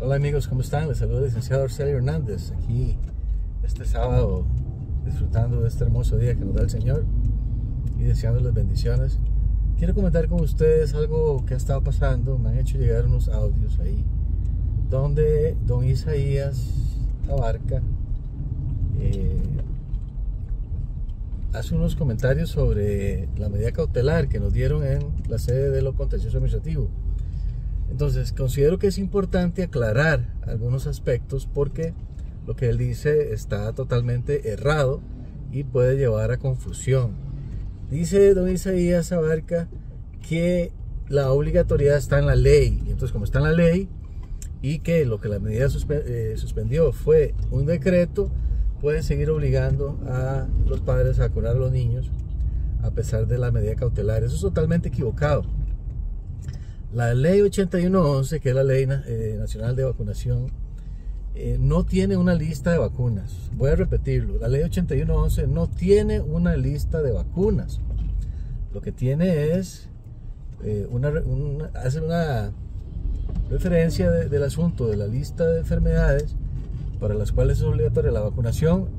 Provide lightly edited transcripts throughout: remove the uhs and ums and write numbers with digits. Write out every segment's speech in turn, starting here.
Hola amigos, ¿cómo están? Les saluda el licenciado Arcelio Hernández, aquí este sábado disfrutando de este hermoso día que nos da el Señor y deseándoles bendiciones. Quiero comentar con ustedes algo que ha estado pasando. Me han hecho llegar unos audios ahí donde don Isaías Abarca hace unos comentarios sobre la medida cautelar que nos dieron en la sede de lo contencioso administrativo. Entonces considero que es importante aclarar algunos aspectos porque lo que él dice está totalmente errado y puede llevar a confusión. Dice don Isaías Abarca que la obligatoriedad está en la ley, y entonces como está en la ley y que lo que la medida suspendió fue un decreto, pueden seguir obligando a los padres a vacunar a los niños a pesar de la medida cautelar. Eso es totalmente equivocado. La ley 8111, que es la ley nacional de vacunación, no tiene una lista de vacunas. Voy a repetirlo, la ley 8111 no tiene una lista de vacunas. Lo que tiene es hacer una referencia del asunto de la lista de enfermedades para las cuales es obligatoria la vacunación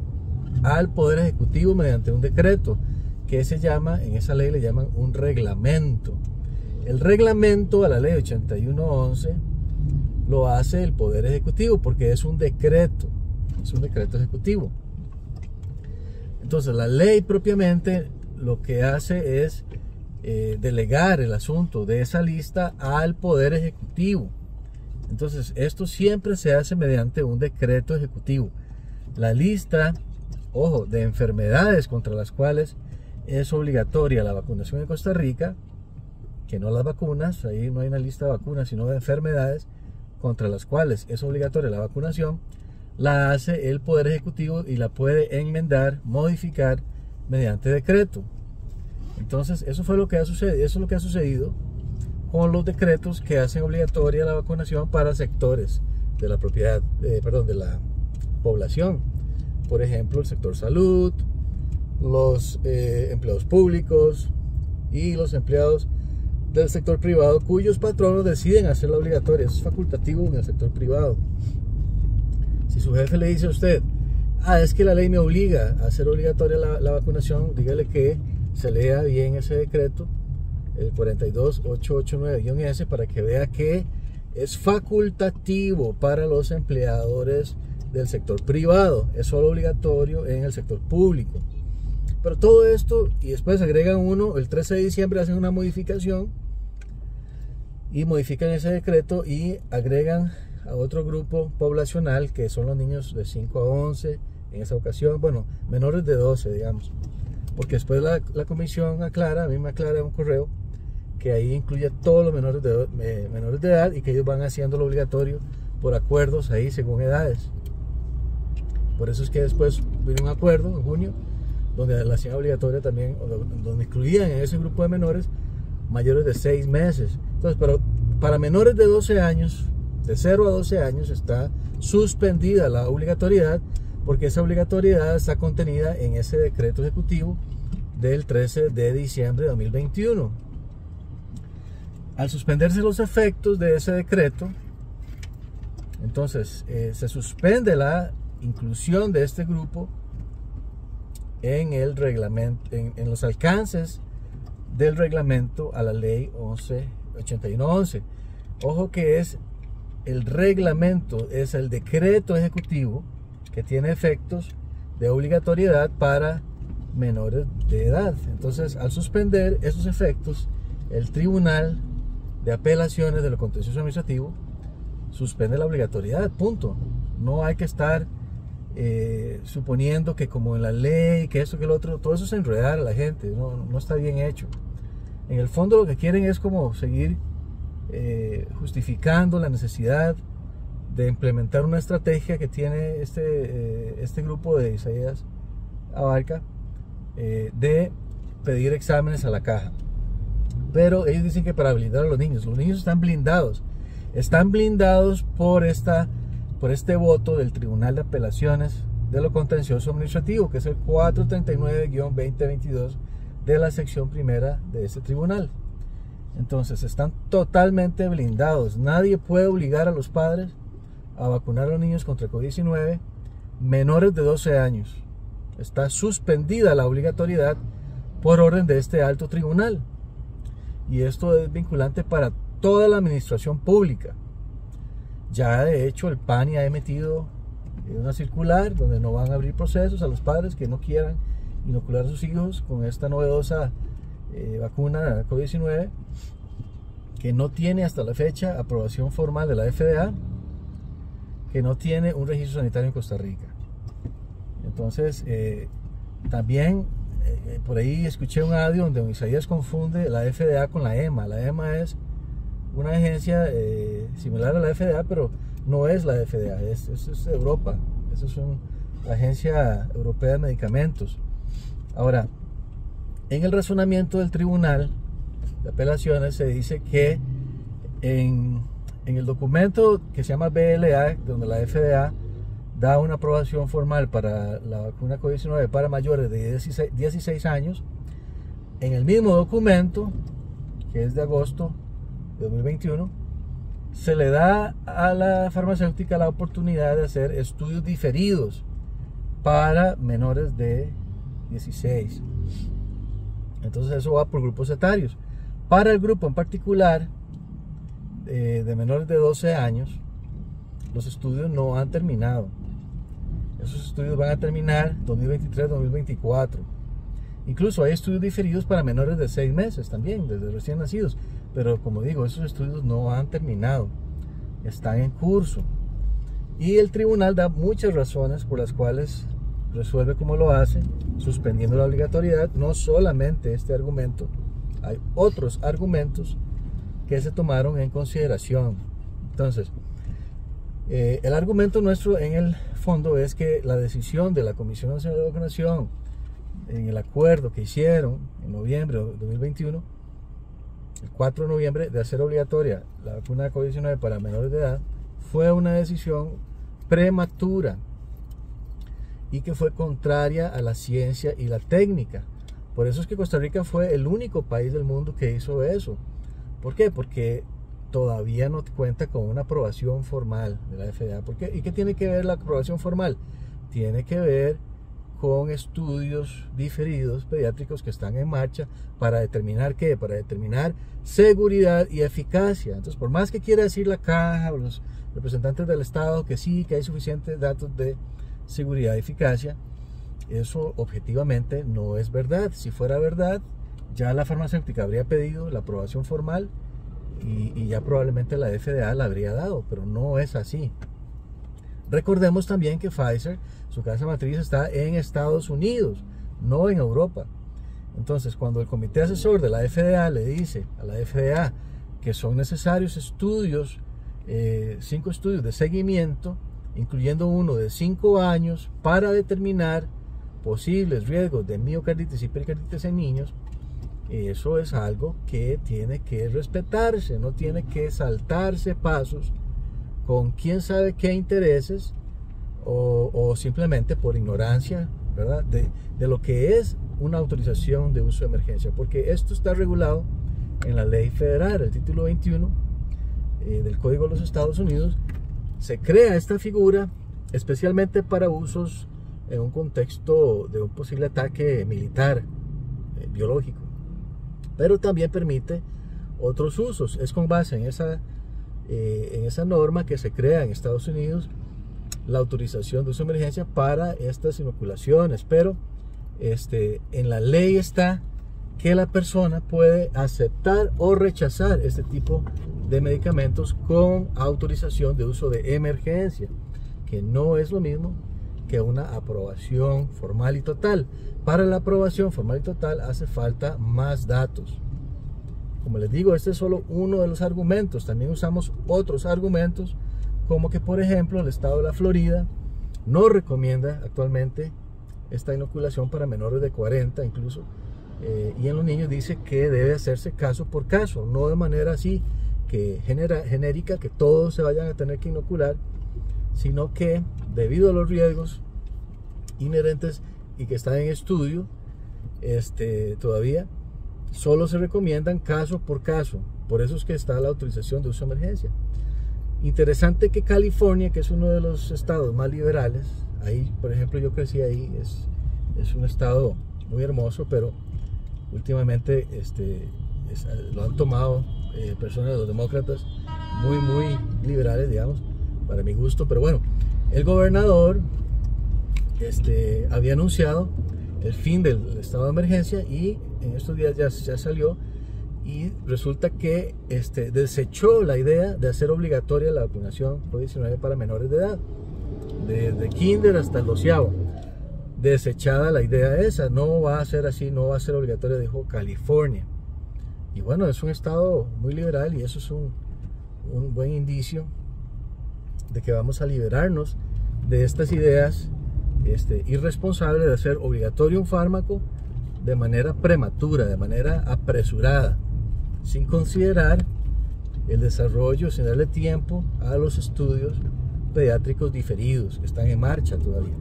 al Poder Ejecutivo mediante un decreto que se llama, en esa ley le llaman un reglamento. El reglamento a la ley 8111 lo hace el Poder Ejecutivo porque es un decreto ejecutivo. Entonces la ley propiamente lo que hace es delegar el asunto de esa lista al Poder Ejecutivo. Entonces esto siempre se hace mediante un decreto ejecutivo. La lista, ojo, de enfermedades contra las cuales es obligatoria la vacunación en Costa Rica, que no las vacunas, ahí no hay una lista de vacunas, sino de enfermedades contra las cuales es obligatoria la vacunación, la hace el Poder Ejecutivo y la puede enmendar, modificar mediante decreto. Entonces, eso fue lo que ha sucedido, eso es lo que ha sucedido con los decretos que hacen obligatoria la vacunación para sectores de la propiedad, de la población. Por ejemplo, el sector salud, los empleados públicos y los empleados del sector privado cuyos patronos deciden hacerla obligatoria. Eso es facultativo en el sector privado. Si su jefe le dice a usted, es que la ley me obliga a hacer obligatoria la vacunación, dígale que se lea bien ese decreto, el 42889-S, para que vea que es facultativo para los empleadores del sector privado, es solo obligatorio en el sector público. Pero todo esto, y después agregan uno, el 13 de diciembre hacen una modificación y modifican ese decreto y agregan a otro grupo poblacional que son los niños de 5 a 11 en esa ocasión, bueno, menores de 12 digamos, porque después la comisión aclara, a mí me aclara un correo que ahí incluye a todos los menores de edad y que ellos van haciéndolo obligatorio por acuerdos ahí según edades. Por eso es que después vino un acuerdo en junio donde la hacían obligatoria también, donde incluían en ese grupo de menores mayores de 6 meses. Entonces, pero para menores de 12 años, de 0 a 12 años, está suspendida la obligatoriedad porque esa obligatoriedad está contenida en ese decreto ejecutivo del 13 de diciembre de 2021. Al suspenderse los efectos de ese decreto, entonces se suspende la inclusión de este grupo en el reglamento, en los alcances del reglamento a la ley 8111. Ojo que es el reglamento, es el decreto ejecutivo que tiene efectos de obligatoriedad para menores de edad. Entonces, al suspender esos efectos, el Tribunal de Apelaciones de lo Contencioso Administrativo suspende la obligatoriedad, punto. No hay que estar suponiendo que como en la ley, que esto, que lo otro, todo eso es enredar a la gente, no está bien hecho. En el fondo lo que quieren es como seguir justificando la necesidad de implementar una estrategia que tiene este grupo de Isaías Abarca de pedir exámenes a la caja. Pero ellos dicen que para blindar a los niños están blindados por este voto del Tribunal de Apelaciones de lo Contencioso Administrativo, que es el 439-2022 de la sección primera de este tribunal. Entonces están totalmente blindados. Nadie puede obligar a los padres a vacunar a los niños contra COVID-19 menores de 12 años. Está suspendida la obligatoriedad por orden de este alto tribunal. Y esto es vinculante para toda la administración pública. Ya de hecho el PANI ha emitido una circular donde no van a abrir procesos a los padres que no quieran inocular a sus hijos con esta novedosa vacuna COVID-19, que no tiene hasta la fecha aprobación formal de la FDA, que no tiene un registro sanitario en Costa Rica. Entonces, también por ahí escuché un audio donde don Isaías confunde la FDA con la EMA. La EMA es una agencia similar a la FDA, pero no es la FDA, es Europa. Esa es una agencia europea de medicamentos. Ahora, en el razonamiento del Tribunal de Apelaciones se dice que en el documento que se llama BLA, donde la FDA da una aprobación formal para la vacuna COVID-19 para mayores de 16 años, en el mismo documento, que es de agosto de 2021, se le da a la farmacéutica la oportunidad de hacer estudios diferidos para menores de 16. Entonces eso va por grupos etarios. Para el grupo en particular de menores de 12 años, los estudios no han terminado. Esos estudios van a terminar 2023-2024. Incluso hay estudios diferidos para menores de 6 meses también, desde recién nacidos. Pero como digo, esos estudios no han terminado, están en curso. Y el tribunal da muchas razones por las cuales resuelve como lo hace, suspendiendo la obligatoriedad. No solamente este argumento, hay otros argumentos que se tomaron en consideración. Entonces, el argumento nuestro en el fondo es que la decisión de la Comisión Nacional de Vacunación en el acuerdo que hicieron en noviembre de 2021, el 4 de noviembre, de hacer obligatoria la vacuna de COVID-19 para menores de edad, fue una decisión prematura y que fue contraria a la ciencia y la técnica. Por eso es que Costa Rica fue el único país del mundo que hizo eso. ¿Por qué? Porque todavía no cuenta con una aprobación formal de la FDA. ¿Por qué? ¿Y qué tiene que ver la aprobación formal? Tiene que ver con estudios diferidos pediátricos que están en marcha para determinar ¿qué? Para determinar seguridad y eficacia. Entonces, por más que quiera decir la caja o los representantes del Estado que sí, que hay suficientes datos de seguridad y eficacia, eso objetivamente no es verdad. Si fuera verdad, ya la farmacéutica habría pedido la aprobación formal y ya probablemente la FDA la habría dado, pero no es así. Recordemos también que Pfizer, su casa matriz, está en Estados Unidos, no en Europa. Entonces, cuando el comité asesor de la FDA le dice a la FDA que son necesarios estudios, 5 estudios de seguimiento, incluyendo uno de 5 años, para determinar posibles riesgos de miocarditis y pericarditis en niños, eso es algo que tiene que respetarse, no tiene que saltarse pasos con quién sabe qué intereses o simplemente por ignorancia, ¿verdad? De lo que es una autorización de uso de emergencia, porque esto está regulado en la ley federal, el título 21 del Código de los Estados Unidos. Se crea esta figura especialmente para usos en un contexto de un posible ataque militar, biológico, pero también permite otros usos. Es con base en esa norma que se crea en Estados Unidos la autorización de uso de emergencia para estas inoculaciones, pero en la ley está que la persona puede aceptar o rechazar este tipo de medicamentos con autorización de uso de emergencia, que no es lo mismo que una aprobación formal y total. Para la aprobación formal y total hace falta más datos. Como les digo, este es solo uno de los argumentos. También usamos otros argumentos, como que por ejemplo el estado de la Florida no recomienda actualmente esta inoculación para menores de 40 incluso, y en los niños dice que debe hacerse caso por caso, no de manera así que genérica, que todos se vayan a tener que inocular, sino que debido a los riesgos inherentes y que están en estudio todavía, solo se recomiendan caso por caso. Por eso es que está la autorización de uso de emergencia. Interesante que California, que es uno de los estados más liberales, ahí, por ejemplo, yo crecí ahí, es un estado muy hermoso, pero últimamente lo han tomado personas, los demócratas, muy liberales, digamos, para mi gusto. Pero bueno, el gobernador había anunciado el fin del estado de emergencia y en estos días ya salió, y resulta que desechó la idea de hacer obligatoria la vacunación COVID-19 para menores de edad, desde kinder hasta el 12º. Desechada la idea esa, no va a ser así, no va a ser obligatoria, dijo California. Y bueno, es un estado muy liberal y eso es un buen indicio de que vamos a liberarnos de estas ideas irresponsables de hacer obligatorio un fármaco de manera prematura, de manera apresurada, sin considerar el desarrollo, sin darle tiempo a los estudios pediátricos diferidos que están en marcha todavía.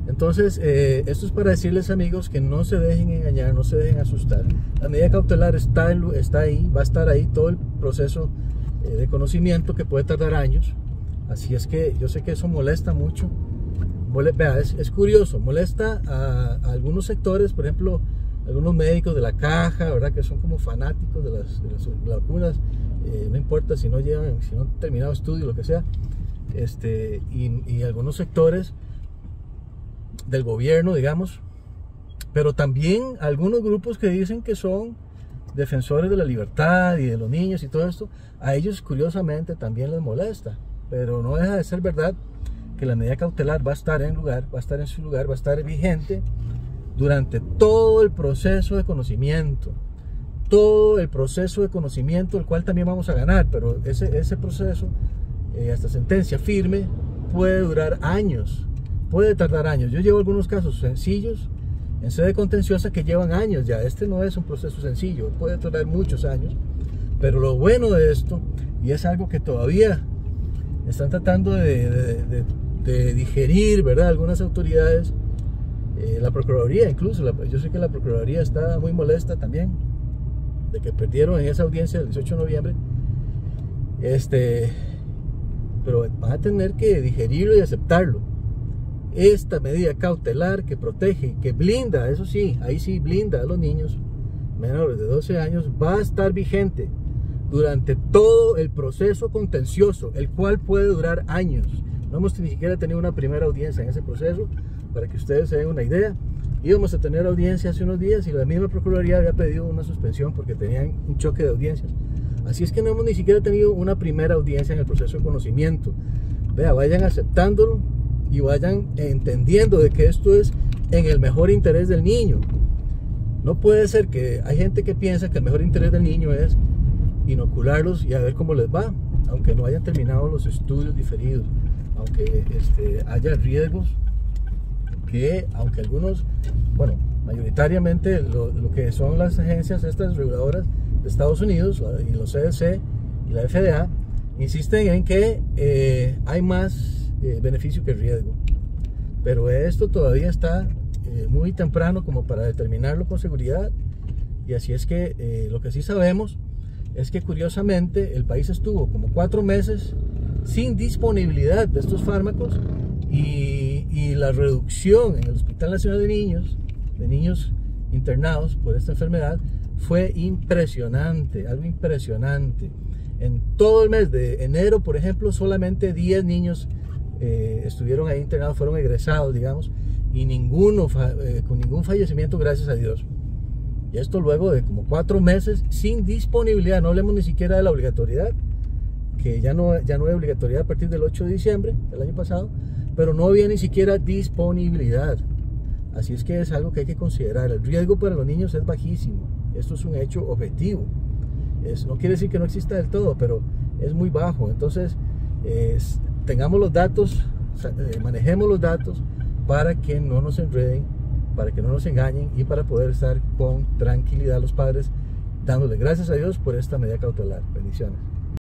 Entonces, esto es para decirles, amigos, que no se dejen engañar, no se dejen asustar. La medida cautelar está ahí, va a estar ahí todo el proceso de conocimiento, que puede tardar años. Así es que yo sé que eso molesta mucho. Vea, es curioso, molesta a algunos sectores, por ejemplo, algunos médicos de la caja, ¿verdad? Que son como fanáticos de las vacunas, no importa si no han terminado estudio, lo que sea, y algunos sectores del gobierno, digamos, pero también algunos grupos que dicen que son defensores de la libertad y de los niños y todo esto. A ellos curiosamente también les molesta, pero no deja de ser verdad que la medida cautelar va a estar en su lugar, va a estar vigente durante todo el proceso de conocimiento, el cual también vamos a ganar, pero ese proceso, hasta sentencia firme, puede durar años. Puede tardar años. Yo llevo algunos casos sencillos en sede contenciosa que llevan años ya. No es un proceso sencillo, puede tardar muchos años. Pero lo bueno de esto, y es algo que todavía están tratando de digerir, ¿verdad? Algunas autoridades, la Procuraduría incluso, yo sé que la Procuraduría está muy molesta también de que perdieron en esa audiencia del 18 de noviembre. Pero van a tener que digerirlo y aceptarlo. Esta medida cautelar que protege, que blinda, eso sí, ahí sí blinda a los niños menores de 12 años, va a estar vigente durante todo el proceso contencioso, el cual puede durar años. No hemos ni siquiera tenido una primera audiencia en ese proceso, para que ustedes se den una idea. Íbamos a tener audiencia hace unos días y la misma Procuraduría había pedido una suspensión porque tenían un choque de audiencias. Así es que no hemos ni siquiera tenido una primera audiencia en el proceso de conocimiento. Vea, vayan aceptándolo y vayan entendiendo de que esto es en el mejor interés del niño. No puede ser que hay gente que piensa que el mejor interés del niño es inocularlos y a ver cómo les va, aunque no hayan terminado los estudios diferidos, aunque haya riesgos que, aunque algunos, bueno, mayoritariamente lo que son las agencias estas reguladoras de Estados Unidos y los CDC y la FDA insisten en que hay más beneficio que riesgo, pero esto todavía está muy temprano como para determinarlo con seguridad. Y así es que lo que sí sabemos es que curiosamente el país estuvo como 4 meses sin disponibilidad de estos fármacos, y la reducción en el Hospital Nacional de niños internados por esta enfermedad fue impresionante, algo impresionante. En todo el mes de enero, por ejemplo, solamente 10 niños estuvieron ahí internados, fueron egresados, digamos, y ninguno con ningún fallecimiento, gracias a Dios. Y esto luego de como 4 meses sin disponibilidad. No hablemos ni siquiera de la obligatoriedad, que ya no hay obligatoriedad a partir del 8 de diciembre del año pasado, pero no había ni siquiera disponibilidad. Así es que es algo que hay que considerar. El riesgo para los niños es bajísimo. Esto es un hecho objetivo. No quiere decir que no exista del todo, pero es muy bajo. Entonces, tengamos los datos, manejemos los datos para que no nos enreden, para que no nos engañen y para poder estar con tranquilidad los padres, dándole gracias a Dios por esta medida cautelar. Bendiciones.